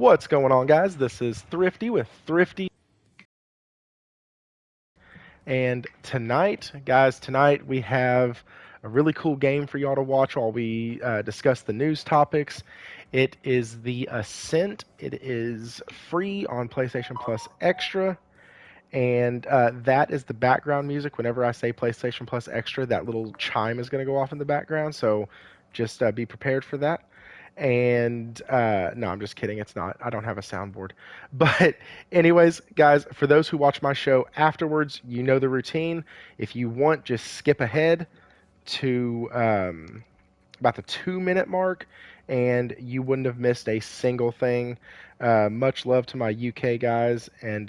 What's going on, guys? This is Thrifty with Thrifty. And tonight we have a really cool game for y'all to watch while we discuss the news topics. It is The Ascent. It is free on PlayStation Plus Extra. And that is the background music. Whenever I say PlayStation Plus Extra, that little chime is going to go off in the background. So just be prepared for that. And no, I'm just kidding. It's not. I don't have a soundboard. But, anyways, guys, for those who watch my show afterwards, you know the routine. If you want, just skip ahead to about the 2 minute mark, and you wouldn't have missed a single thing. Much love to my UK guys and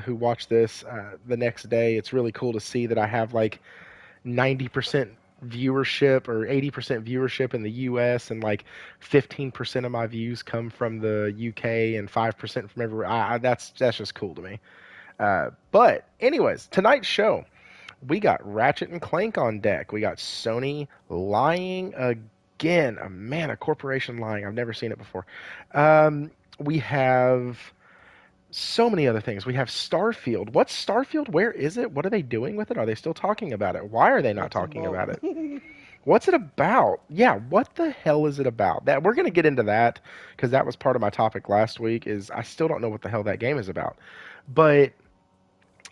who watch this the next day. It's really cool to see that I have like 90% viewership or 80% viewership in the US, and like 15% of my views come from the UK and 5% from everywhere. That's just cool to me. But anyways, tonight's show, we got Ratchet and Clank on deck. We got Sony lying again. A corporation lying. I've never seen it before. We have so many other things. We have Starfield. What's Starfield? Where is it? What are they doing with it? Are they still talking about it? Why are they not talking about it? What's it about? Yeah, what the hell is it about? That we're going to get into that because that was part of my topic last week. Is I still don't know what the hell that game is about. But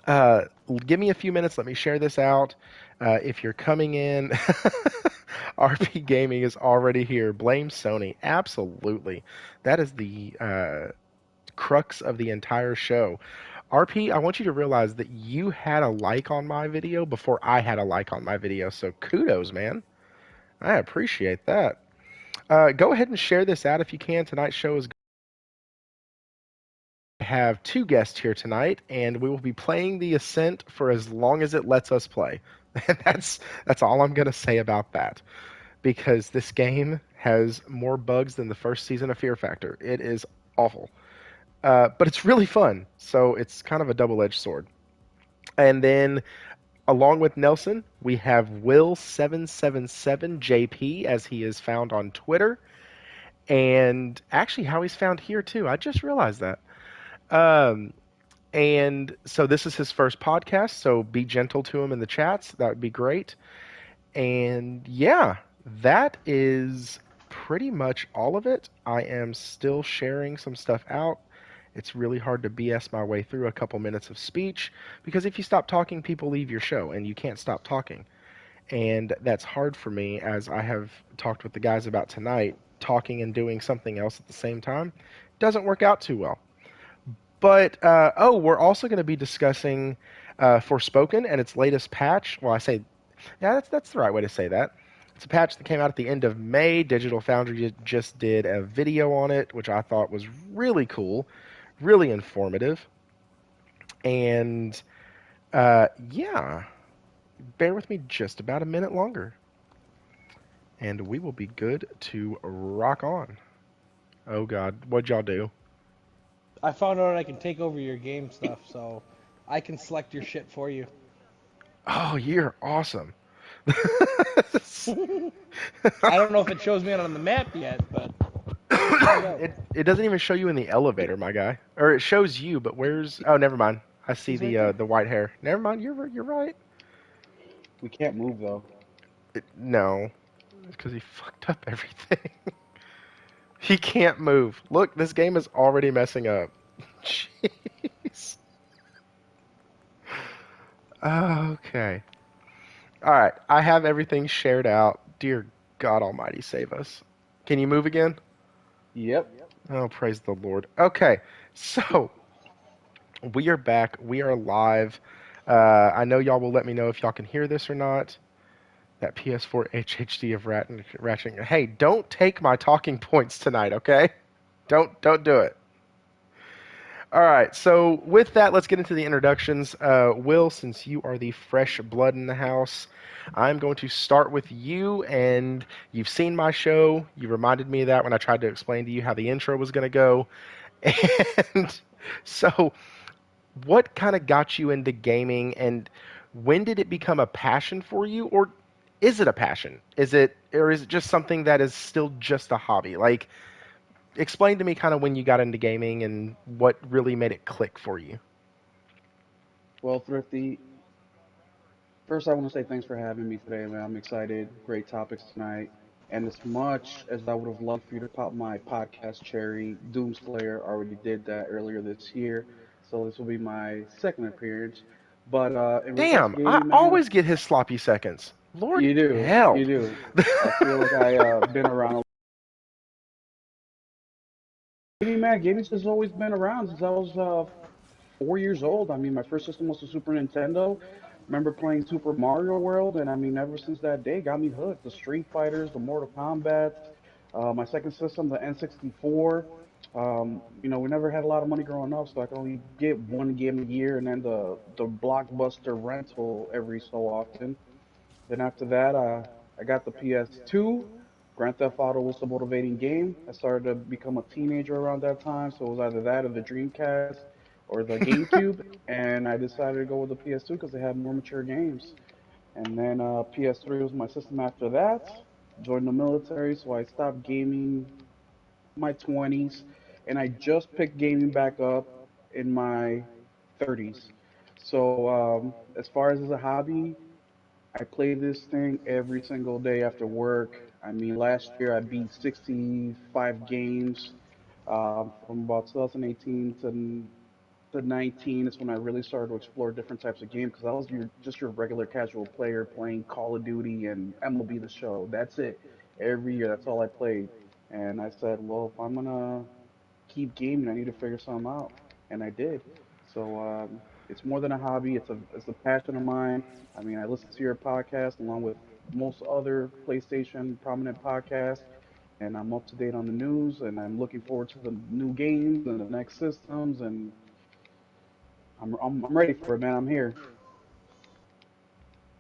give me a few minutes. Let me share this out. If you're coming in, RP Gaming is already here. Blame Sony. Absolutely. That is the crux of the entire show. RP, I want you to realize that you had a like on my video before I had a like on my video, so kudos, man. I appreciate that. Go ahead and share this out if you can. Tonight's show is I have two guests here tonight, and we will be playing The Ascent for as long as it lets us play. And that's all I'm going to say about that, because this game has more bugs than the first season of Fear Factor. It is awful. But it's really fun, so it's kind of a double-edged sword. And then, along with Nelson, we have Will777JP, as he is found on Twitter, and actually how he's found here, too. I just realized that. And so this is his first podcast, so be gentle to him in the chats. That would be great. And yeah, that is pretty much all of it. I am still sharing some stuff out. It's really hard to BS my way through a couple minutes of speech because if you stop talking, people leave your show and you can't stop talking. And that's hard for me, as I have talked with the guys about tonight. Talking and doing something else at the same time doesn't work out too well. But, we're also going to be discussing Forspoken and its latest patch. Well, that's the right way to say that. It's a patch that came out at the end of May. Digital Foundry just did a video on it, which I thought was really cool, really informative. And, yeah, bear with me just about a minute longer, and we will be good to rock on. Oh, God, what'd y'all do? I found out I can take over your game stuff, so I can select your shit for you. Oh, you're awesome. I don't know if it shows me on the map yet, but it doesn't even show you in the elevator, my guy. Or it shows you, but where's? Oh, never mind. I see He's right the white hair. Never mind. You're right. We can't move though. No, it's because he fucked up everything. He can't move. Look, this game is already messing up. Jeez. Okay. All right. I have everything shared out. Dear God Almighty, save us. Can you move again? Yep. Oh, praise the Lord. Okay, so we are back. We are live. I know y'all will let me know if y'all can hear this or not. That PS4 HHD of Ratchet. Hey, don't take my talking points tonight, okay? Don't do it. All right, so with that, let's get into the introductions. Will, since you are the fresh blood in the house, I'm going to start with you, and you've seen my show. You reminded me of that when I tried to explain to you how the intro was going to go. And so, what kind of got you into gaming, and when did it become a passion for you, or is it a passion? Or is it just something that is still just a hobby? Like, explain to me kind of when you got into gaming and what really made it click for you. Well, Thrifty, first I want to say thanks for having me today, man. I'm excited. Great topics tonight. And as much as I would have loved for you to pop my podcast cherry, Doomslayer already did that earlier this year. So this will be my second appearance. But in regards to Damn, I gaming, man, always get his sloppy seconds. Lord you do. You hell. do. I feel like I been around. Gaming, man, gaming's has always been around since I was 4 years old. I mean, my first system was the Super Nintendo. Remember playing Super Mario World, and I mean, ever since that day, got me hooked. The Street Fighters, the Mortal Kombats. My second system, the N64. We never had a lot of money growing up, so I could only get one game a year, and then the blockbuster rental every so often. Then after that, I got the PS2. Grand Theft Auto was the motivating game. I started to become a teenager around that time, so it was either that or the Dreamcast or the GameCube, and I decided to go with the PS2 because they had more mature games. And then PS3 was my system after that. Joined the military, so I stopped gaming in my 20s, and I just picked gaming back up in my 30s. So as far as a hobby, I play this thing every single day after work. I mean, last year I beat 65 games from about 2018 to 19 is when I really started to explore different types of games because I was just your regular casual player playing Call of Duty and MLB The Show. That's it. Every year, that's all I played. And I said, well, if I'm gonna keep gaming, I need to figure something out, and I did. So it's more than a hobby; it's a passion of mine. I mean, I listen to your podcast along with most other PlayStation prominent podcasts, and I'm up to date on the news, and I'm looking forward to the new games and the next systems, and I'm ready for it, man. I'm here.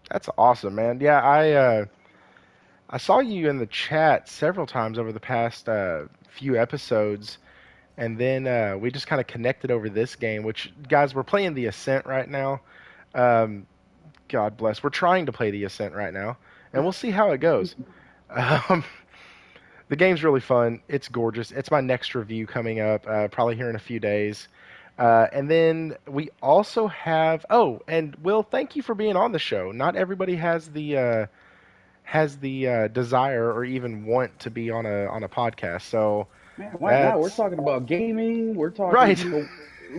That's awesome, man. Yeah, I saw you in the chat several times over the past few episodes, and then we just kind of connected over this game. Which, guys, we're playing the Ascent right now. Um, God bless. We're trying to play the Ascent right now, and we'll see how it goes. Um, the game's really fun. It's gorgeous. It's my next review coming up, probably here in a few days. And then we also have. Oh, and Will, thank you for being on the show. Not everybody has the desire or even want to be on a podcast. So Man, why not? We're that's talking about gaming. We're talking, right.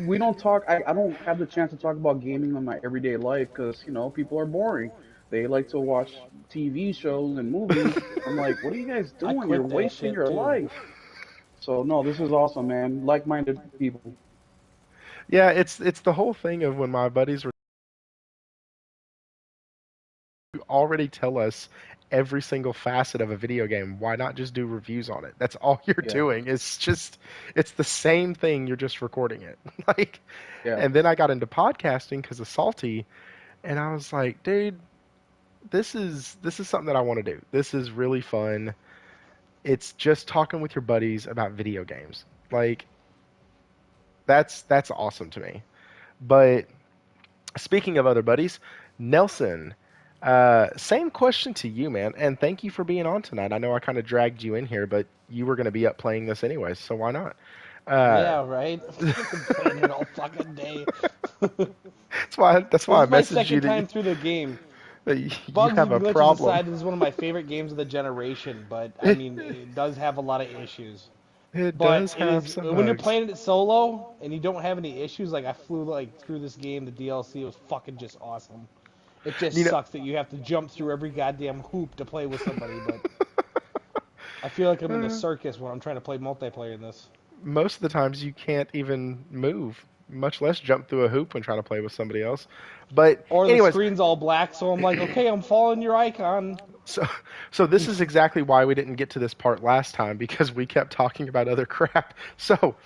we don't talk. I don't have the chance to talk about gaming in my everyday life because, people are boring. They like to watch TV shows and movies. I'm like, what are you guys I doing? You're quit that wasting shit your too. life. So, no, this is awesome, man. Like-minded people. Yeah, it's the whole thing of when my buddies were already tell us every single facet of a video game. Why not just do reviews on it? That's all you're Yeah, doing. It's the same thing. You're just recording it. Like, yeah. and then I got into podcasting because of Salty, and I was like, dude, this is something that I want to do. This is really fun. It's just talking with your buddies about video games. Like, that's awesome to me. But speaking of other buddies, Nelson, same question to you, man. And thank you for being on tonight. I know I kind of dragged you in here, but you were going to be up playing this anyways, so why not? Uh, Yeah, right. I've been playing it all fucking day. This that's why I is my messaged you second that time through the game. you Bugs have and a glitches problem. aside, this is one of my favorite games of the generation. But I It mean, it does have a lot of issues. it But does it have is some when you're bugs. playing it solo and you don't have any issues. Like I flew like through this game, the DLC was fucking just awesome. It just You know, sucks that you have to jump through every goddamn hoop to play with somebody. But I feel like I'm in the uh, circus when I'm trying to play multiplayer in this. most of the times you can't even move, much less jump through a hoop when trying to play with somebody else. But Or the anyways, screen's all black, so I'm like, okay, I'm following your icon. so so this is exactly why we didn't get to this part last time because we kept talking about other crap. So,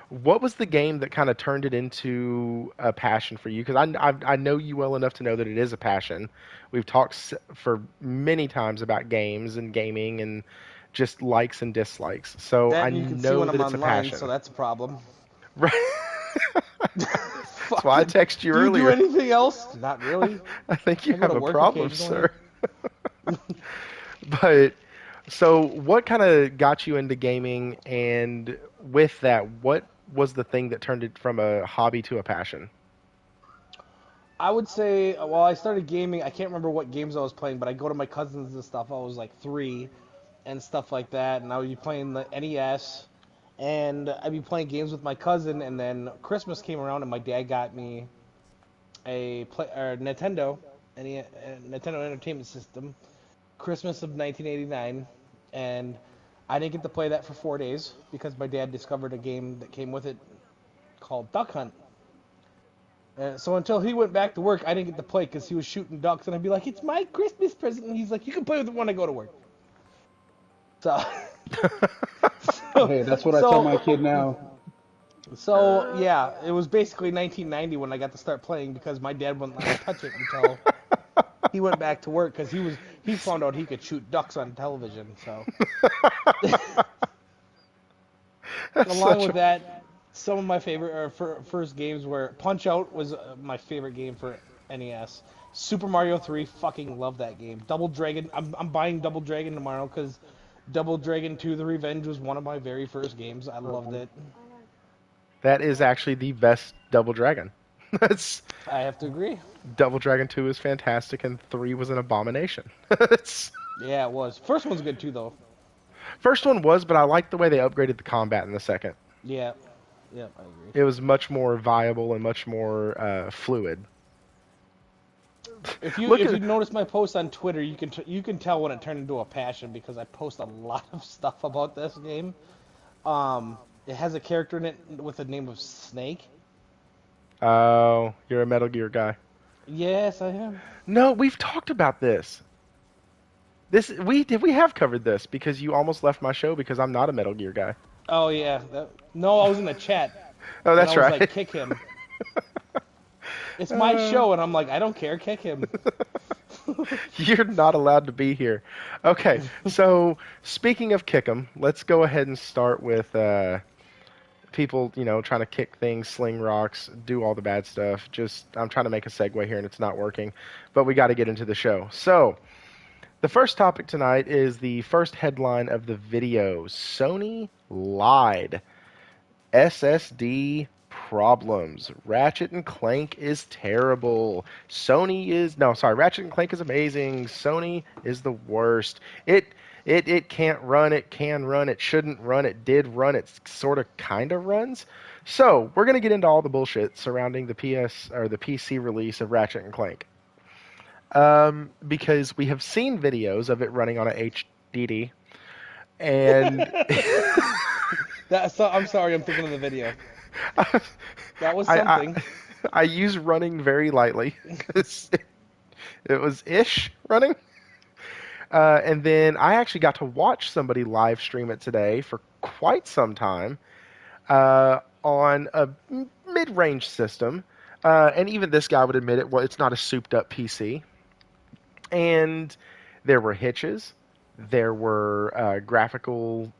what was the game that kind of turned it into a passion for you? Because I know you well enough to know that it is a passion. We've talked for many times about games and gaming and just likes and dislikes. So That I and you can see know when that I'm it's a online, so passion. that's a problem. Right. That's why I Fucking. texted you Do you do earlier. anything else? Not really. I think you I go have to a work problem, occasionally. sir. But so what kind of got you into gaming and with that, what was the thing that turned it from a hobby to a passion? I would say, well, I started gaming. I can't remember what games I was playing, but I go to my cousins and stuff. I was like 3 and stuff like that, and I would be playing the NES, and I'd be playing games with my cousin. And then Christmas came around, and my dad got me a Nintendo, a Nintendo Entertainment System, Christmas of 1989, and I didn't get to play that for 4 days because my dad discovered a game that came with it called Duck Hunt. So until he went back to work, I didn't get to play because he was shooting ducks, and I'd be like, "It's my Christmas present," and he's like, "You can play with it when I go to work." So, Hey, that's what I tell my so, kid now. so yeah, it was basically 1990 when I got to start playing because my dad wouldn't let me touch it until he went back to work because he found out he could shoot ducks on television. So, That's along such with a that, some of my favorite first games were Punch Out was my favorite game for NES. Super Mario 3, fucking love that game. Double Dragon, I'm buying Double Dragon tomorrow because Double Dragon 2: The Revenge was one of my very first games. I loved it. that is actually the best Double Dragon. That's I have to agree. Double Dragon 2 is fantastic and 3 was an abomination. It's, Yeah, it was. First one's good too, though. first one was, but I liked the way they upgraded the combat in the second. Yeah, yeah, I agree. It was much more viable and much more fluid. If you Look if at you notice my post on Twitter, you can tell when it turned into a passion because I post a lot of stuff about this game. It has a character in it with the name of Snake. Oh, you're a Metal Gear guy. Yes, I am. No, we've talked about this. We have covered this because you almost left my show because I'm not a Metal Gear guy. Oh yeah. No, I was in the chat Oh, and I that's was like, right. kick him. It's my show, and I'm like, I don't care, kick him. You're not allowed to be here. Okay, so speaking of kick 'em, let's go ahead and start with people, trying to kick things, sling rocks, do all the bad stuff. Just I'm trying to make a segue here and it's not working, but we got to get into the show. So, the first topic tonight is the first headline of the video. Sony lied. SSD problems. Ratchet and Clank is terrible. Ratchet and Clank is amazing. Sony is the worst. It can't run, it can run, it shouldn't run, it did run, it sort of kind of runs. So, we're going to get into all the bullshit surrounding the the PC release of Ratchet and Clank. Because we have seen videos of it running on a HDD, and I'm sorry, I'm thinking of the video. That was I, something. I use running very lightly because it was ish running. And then I actually got to watch somebody live stream it today for quite some time on a mid-range system. And even this guy would admit it. Well, it's not a souped-up PC. And there were hitches. There were graphical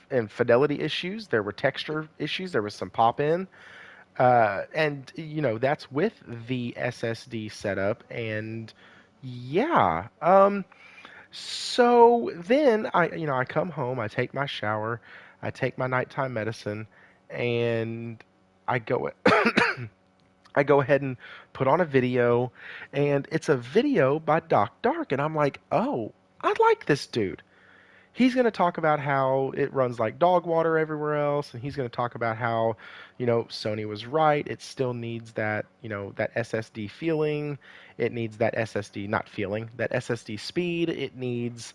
and fidelity issues. There were texture issues. There was some pop-in. And, that's with the SSD setup. And, yeah. So then I come home, I take my shower, I take my nighttime medicine, and I go I go ahead and put on a video, and it's a video by Doc Dark, and I'm like, oh, I like this dude. He's going to talk about how it runs like dog water everywhere else, and he's going to talk about how, Sony was right. It still needs that, that SSD feeling. It needs that SSD, not feeling, that SSD speed. It needs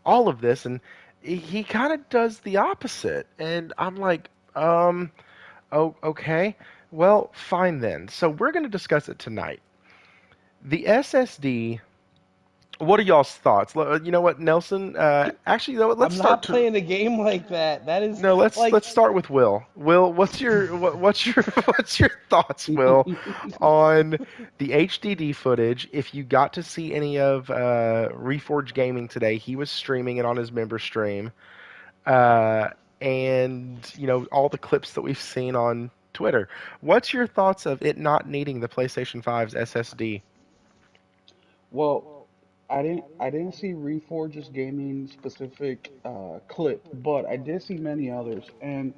all of this, and he kind of does the opposite. And I'm like, oh, okay. Well, fine then. So we're going to discuss it tonight. The SSD. What are y'all's thoughts? You know what, Nelson? Actually, let's I'm start. not playing a game like that. That is No, let's like start with Will. Will, what's your what's your thoughts, Will, on the HDD footage? If you got to see any of Reforge Gaming today, he was streaming it on his member stream, and all the clips that we've seen on Twitter. What's your thoughts of it not needing the PlayStation 5's SSD? Well, I didn't see Reforge's gaming specific clip, but I did see many others. And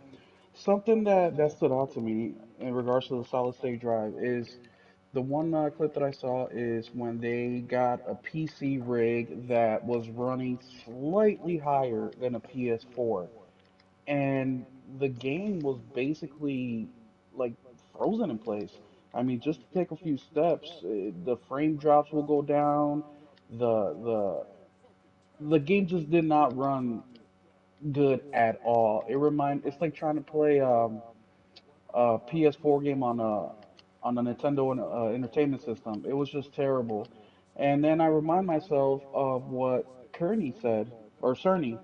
something that stood out to me in regards to the solid state drive is the one clip that I saw is when they got a PC rig that was running slightly higher than a PS4, and the game was basically like frozen in place. I mean, just to take a few steps, the frame drops will go down. The the the game just did not run good at all. It's like trying to play a PS4 game on a Nintendo Entertainment System. It was just terrible. And then I remind myself of what Kearney said, or Cerny,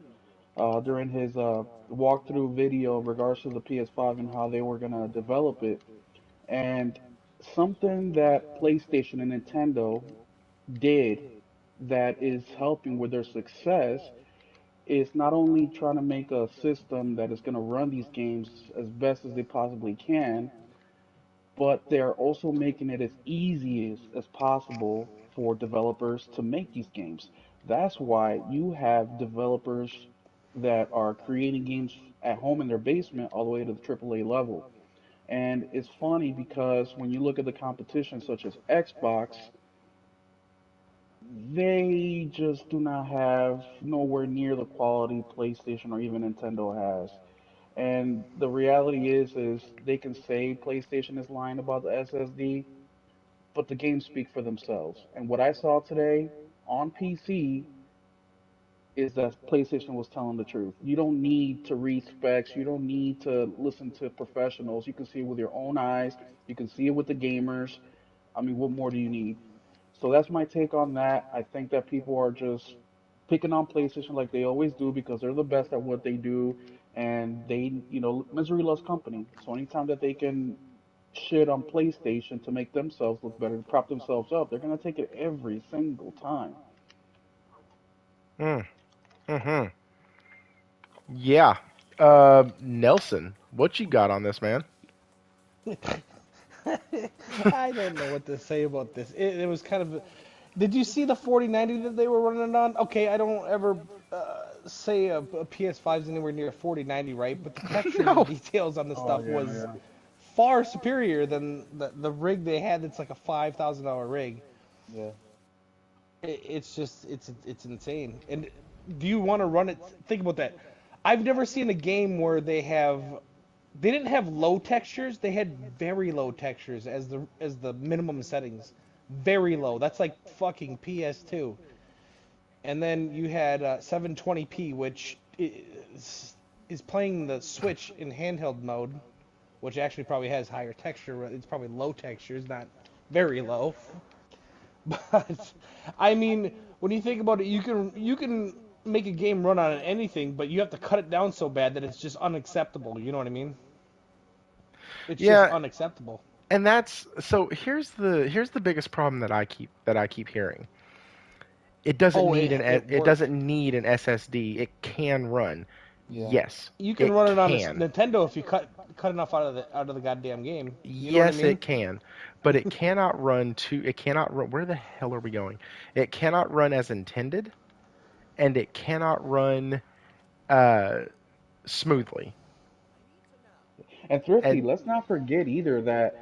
during his walkthrough video in regards to the PS5 and how they were gonna develop it. And something that PlayStation and Nintendo did that is helping with their success is not only trying to make a system that is going to run these games as best as they possibly can, but they're also making it as easy as possible for developers to make these games. That's why you have developers that are creating games at home in their basement all the way to the AAA level. And it's funny because when you look at the competition, such as Xbox, they just do not have nowhere near the quality PlayStation or even Nintendo has. And the reality is they can say PlayStation is lying about the SSD, but the games speak for themselves. And what I saw today on PC is that PlayStation was telling the truth. You don't need to read specs. You don't need to listen to professionals. You can see it with your own eyes. You can see it with the gamers. I mean, what more do you need? So that's my take on that. I think that people are just picking on PlayStation like they always do because they're the best at what they do, and misery loves company. So anytime that they can shit on PlayStation to make themselves look better, to prop themselves up, they're gonna take it every single time. Mm, hmm Yeah. Nelson, what you got on this, man? I don't know what to say about this. It was kind of. Did you see the 4090 that they were running on? Okay, I don't ever say a PS5 is anywhere near a 4090, right? But the textures and No. details on the Oh stuff yeah, was yeah. far superior than the rig they had. That's like a $5,000 rig. Yeah. It's just it's insane. And do you want to run it? Think about that. I've never seen a game where they didn't have low textures. They had very low textures as the minimum settings. Very low. That's like fucking PS2. And then you had 720p, which is playing the Switch in handheld mode, which actually probably has higher texture. It's probably low textures, not very low. But I mean, when you think about it, you can make a game run on anything, but you have to cut it down so bad that it's just unacceptable. You know what I mean? It's just Yeah, unacceptable. and that's so here's the biggest problem that I keep hearing. It doesn't Oh, need it it works. doesn't need an SSD. It can run. Yeah. Yes, You can it run it on a can. Nintendo if you cut enough out of the goddamn game. You know what I Yes, mean? it can. But it cannot run. Where the hell are we going? It cannot run as intended, and it cannot run uh, smoothly. And Thrifty, And let's not forget either that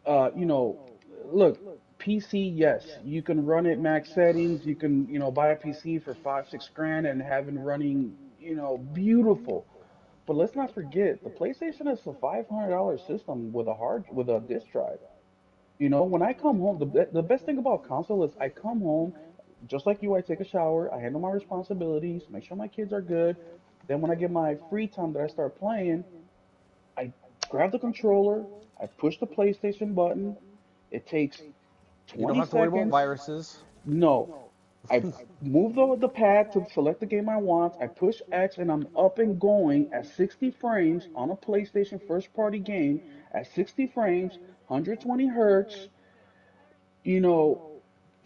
uh, you know, look, PC, yes, you can run it max settings. You can, buy a PC for 5, 6 grand and have it running, beautiful. But let's not forget, the PlayStation is a $500 system with a disk drive. When I come home, the best thing about console is I come home, just like you, I take a shower, I handle my responsibilities, make sure my kids are good. Then when I get my free time that I start playing, I grab the controller, I push the PlayStation button. It takes You don't 20 have to worry about seconds. viruses. No, I move the pad to select the game I want. I push X and I'm up and going at 60 frames on a PlayStation first party game at 60 frames, 120 hertz, you know,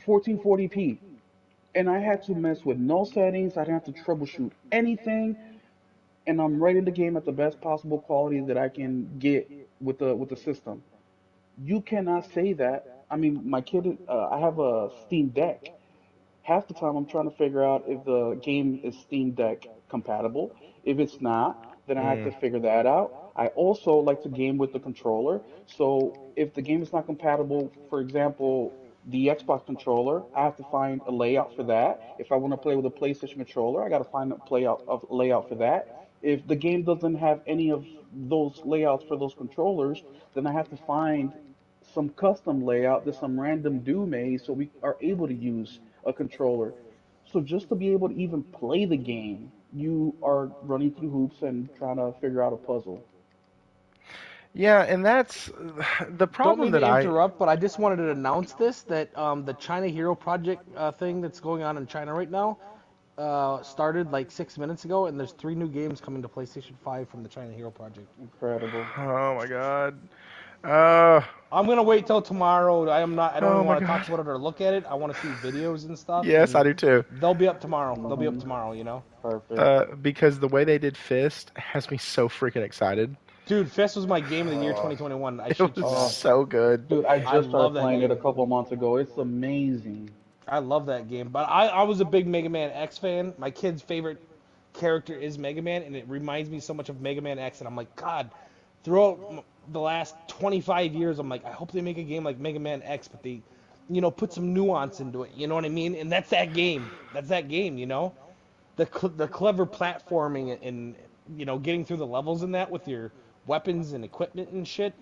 1440p. And I had to mess with no settings. I didn't have to troubleshoot anything. And I'm right in the game at the best possible quality that I can get with the system. You cannot say that. I mean, my kid, I have a Steam Deck. half the time I'm trying to figure out if the game is Steam Deck compatible. If it's not, then I have Mm. to figure that out. I also like to game with the controller. So if the game is not compatible, for example, the Xbox controller, I have to find a layout for that. If I want to play with a PlayStation controller, I got to find a layout for that. If the game doesn't have any of those layouts for those controllers, then I have to find some custom layout that some random dude made so we are able to use a controller. So just to be able to even play the game, you are running through hoops and trying to figure out a puzzle. Yeah, and that's the Don't problem mean to that I. interrupt, but I just wanted to announce this that the China Hero Project thing that's going on in China right now started like 6 minutes ago, and there's 3 new games coming to PlayStation 5 from the China Hero Project. Incredible. Oh my god. Uh. I'm gonna wait till tomorrow. I am not. I don't Oh even my want to talk god. about it or look at it. I want to see videos and stuff, Yes, I and do too. they'll be up tomorrow. They'll be up Hmm. tomorrow. You know, Perfect. Because the way they did Fist has me so freaking excited. dude, Fist was my game of the year Oh, 2021. I It shit you was not. oh, so good. dude, I I just started love that playing it a game. couple of months ago. It's amazing. I love that game. But I was a big Mega Man X fan. My kid's favorite character is Mega Man, and it reminds me so much of Mega Man X. And I'm like, God, throughout the last 25 years, I'm like, I hope they make a game like Mega Man X, but they, put some nuance into it. You know what I mean? And that's that game. That's that game. The clever platforming and getting through the levels in that with your weapons and equipment and shit.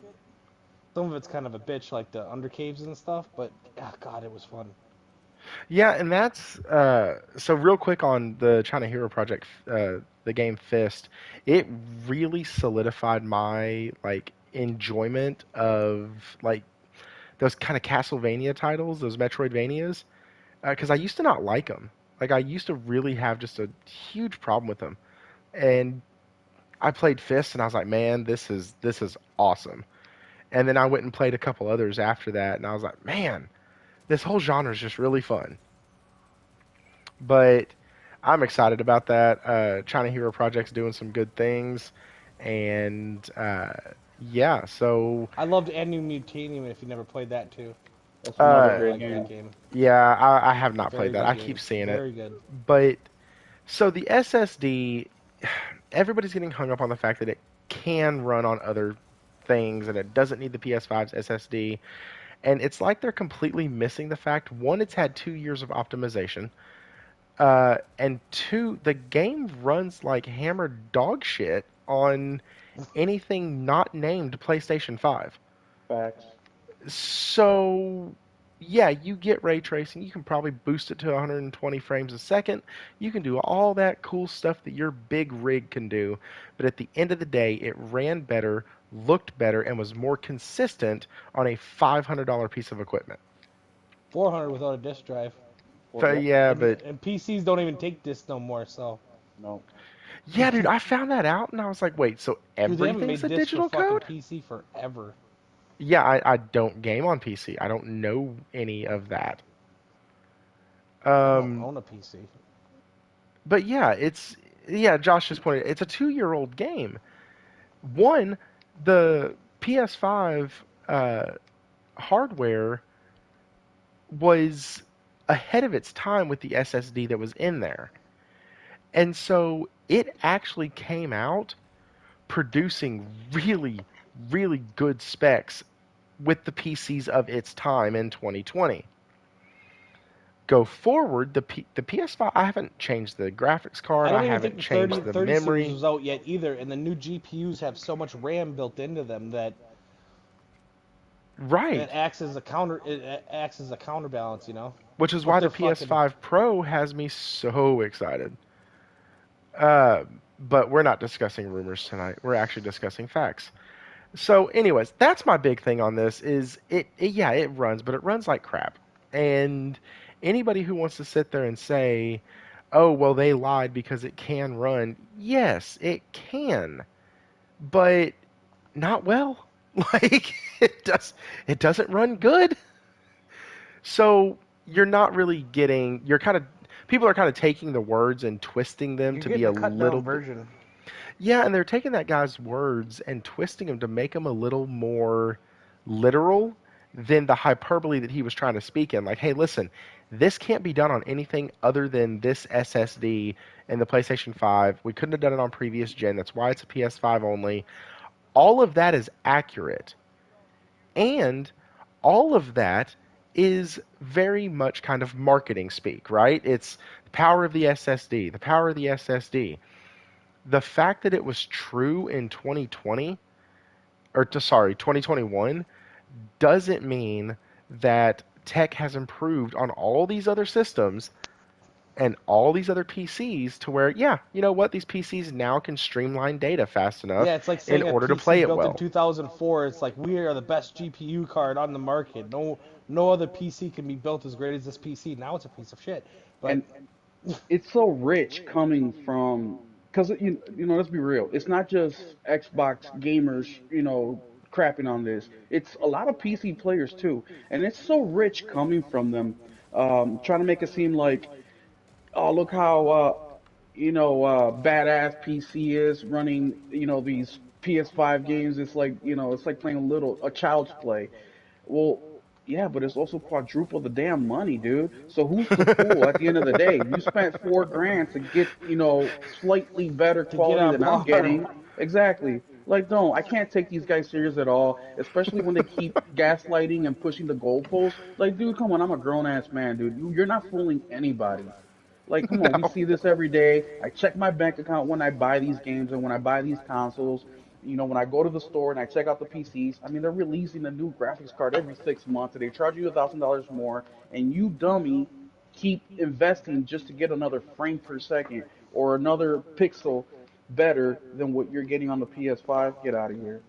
Some of it's kind of a bitch, like the undercaves and stuff, but God, it was fun. Yeah, and that's so real quick on the China Hero Project, the game Fist. It really solidified my like enjoyment of like those kind of Castlevania titles, those Metroidvanias, because I used to not like them. Like I used to really have just a huge problem with them, and I played Fist, and I was like, man, this is awesome. And then I went and played a couple others after that, and I was like, man, this whole genre is just really fun. But I'm excited about that. China Hero Project's doing some good things, and yeah. So I loved Anu Mutanium if you never played that too. That's I another uh, really great like that game. game. yeah, I have not played Very that. good I keep game. seeing it, Very good. but so the SSD, everybody's getting hung up on the fact that it can run on other things and it doesn't need the PS5's SSD. And it's like they're completely missing the fact one, it's had 2 years of optimization. And two, the game runs like hammered dog shit on anything not named PlayStation 5. Facts. So, yeah, you get ray tracing. You can probably boost it to 120 frames a second. You can do all that cool stuff that your big rig can do. But at the end of the day, it ran better, looked better, and was more consistent on a $500 piece of equipment. 400 without a disk drive. Well, But yep. yeah, And but and PCs don't even take disc no more. So, No. yeah, dude, I found that out and I was like, wait, so dude, they haven't everything's made a discs for digital fucking code? PC forever. Yeah, I don't game on PC. I don't know any of that. I don't Um, own a PC. but yeah, yeah. Josh just pointed. It's a 2-year-old game. One, the PS5 hardware was ahead of its time with the SSD that was in there, and so it actually came out producing really, really good specs with the PCs of its time in 2020. Go forward, the PS5. I haven't changed the graphics I card. I don't even think haven't the changed 30 the 30 series memory. was out yet either, and the new GPUs have so much RAM built into them that Right. it acts as a counterbalance. Which is But why the they're fucking. PS5 Pro has me so excited. Uh, but we're not discussing rumors tonight. We're actually discussing facts. So, anyways, that's my big thing on this. Is yeah, it runs, but it runs like crap. And anybody who wants to sit there and say, "Oh, well, they lied because it can run," yes, it can, but not well. Like it doesn't run good. So you're not really getting. You're kind of people are kind of taking the words and twisting them You're to be getting a a cut down little bit. version. Yeah, and they're taking that guy's words and twisting them to make them a little more literal, than the hyperbole that he was trying to speak in. Like, hey, listen, this can't be done on anything other than this SSD and the PlayStation 5. We couldn't have done it on previous gen. That's why it's a PS5 only. All of that is accurate. And all of that is very much kind of marketing speak, right? It's the power of the SSD, the power of the SSD. The fact that it was true in 2020, sorry, 2021, doesn't mean that tech has improved on all these other systems and all these other PCs to where, yeah, you know what, these PCs now can streamline data fast enough Yeah, it's like in saying a order to PC play it built in well. 2004. It's like we are the best GPU card on the market. No other PC can be built as great as this PC. Now it's a piece of shit. But And it's so rich coming from, because let's be real, it's not just Xbox gamers, crapping on this. It's a lot of PC players too, and it's so rich coming from them, trying to make it seem like, oh, look how badass PC is running, these PS5 games. It's like, it's like playing a child's play. Well, yeah, but it's also quadruple the damn money, dude. So who's the fool at the end of the day? You spent 4 grand to get, slightly better to get quality on than I'm par, getting. Exactly. Like, no, I can't take these guys serious at all, especially when they keep gaslighting and pushing the goalposts. Like, dude, come on, I'm a grown ass man, dude. You're not fooling anybody. Like, come on, we No. see this every day. I check my bank account when I buy these games and when I buy these consoles. When I go to the store and I check out the PCs, I mean, they're releasing a new graphics card every 6 months, and they charge you $1,000 more, and you dummy keep investing just to get another frame per second or another pixel better than what you're getting on the PS5. Get out of here.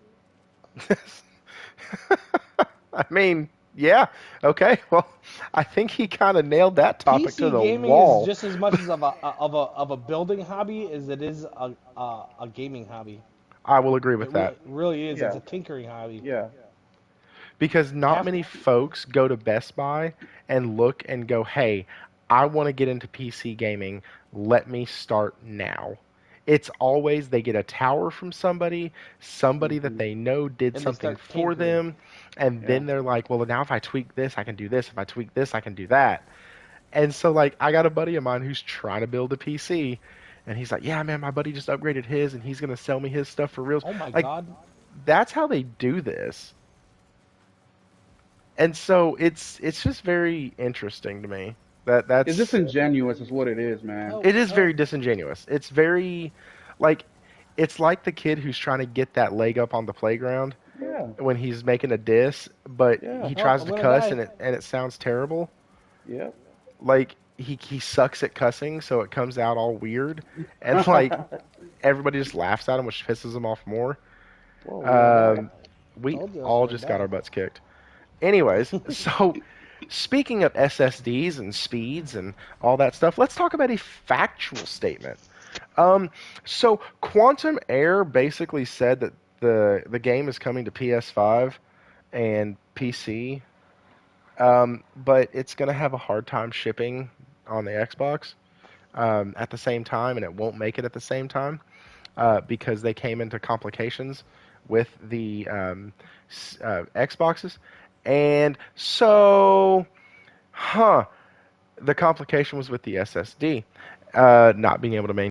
I mean, yeah, okay. Well, I think he kind of nailed that topic to PC the gaming is wall. just as much as of a building hobby as it is a gaming hobby. I will agree with It that. really is. It's Yeah, a tinkering hobby. yeah. Because not Half many folks go to Best Buy and look and go, hey, I want to get into PC gaming. Let me start now. It's always they get a tower from somebody that Hmm. they know did and they something start for tinkering. them, and Yeah. then they're like, well, now if I tweak this, I can do this. If I tweak this, I can do that. And so, like, I got a buddy of mine who's trying to build a PC, and he's like, yeah, man, my buddy just upgraded his, and he's going to sell me his stuff for reals. Oh my Like, god. that's how they do this. And so it's just very interesting to me that It's that's disingenuous, is what it is, man. Oh, it is oh. very disingenuous. It's very like it's like the kid who's trying to get that leg up on the playground Yeah, when he's making a diss, but yeah, he Oh, tries I'm to gonna cuss die. and it sounds terrible. yeah. Like he sucks at cussing, so it comes out all weird, and like everybody just laughs at him, which pisses him off more. Whoa, we all died. Um, we Told you I was all gonna just got die. our butts kicked. Anyways, so speaking of SSDs and speeds and all that stuff, let's talk about a factual statement. Um, so Quantum Air basically said that the game is coming to PS5 and PC, but it's going to have a hard time shipping on the Xbox at the same time, and it won't make it at the same time because they came into complications with the Xboxes. And so, huh, the complication was with the SSD not being able to maintain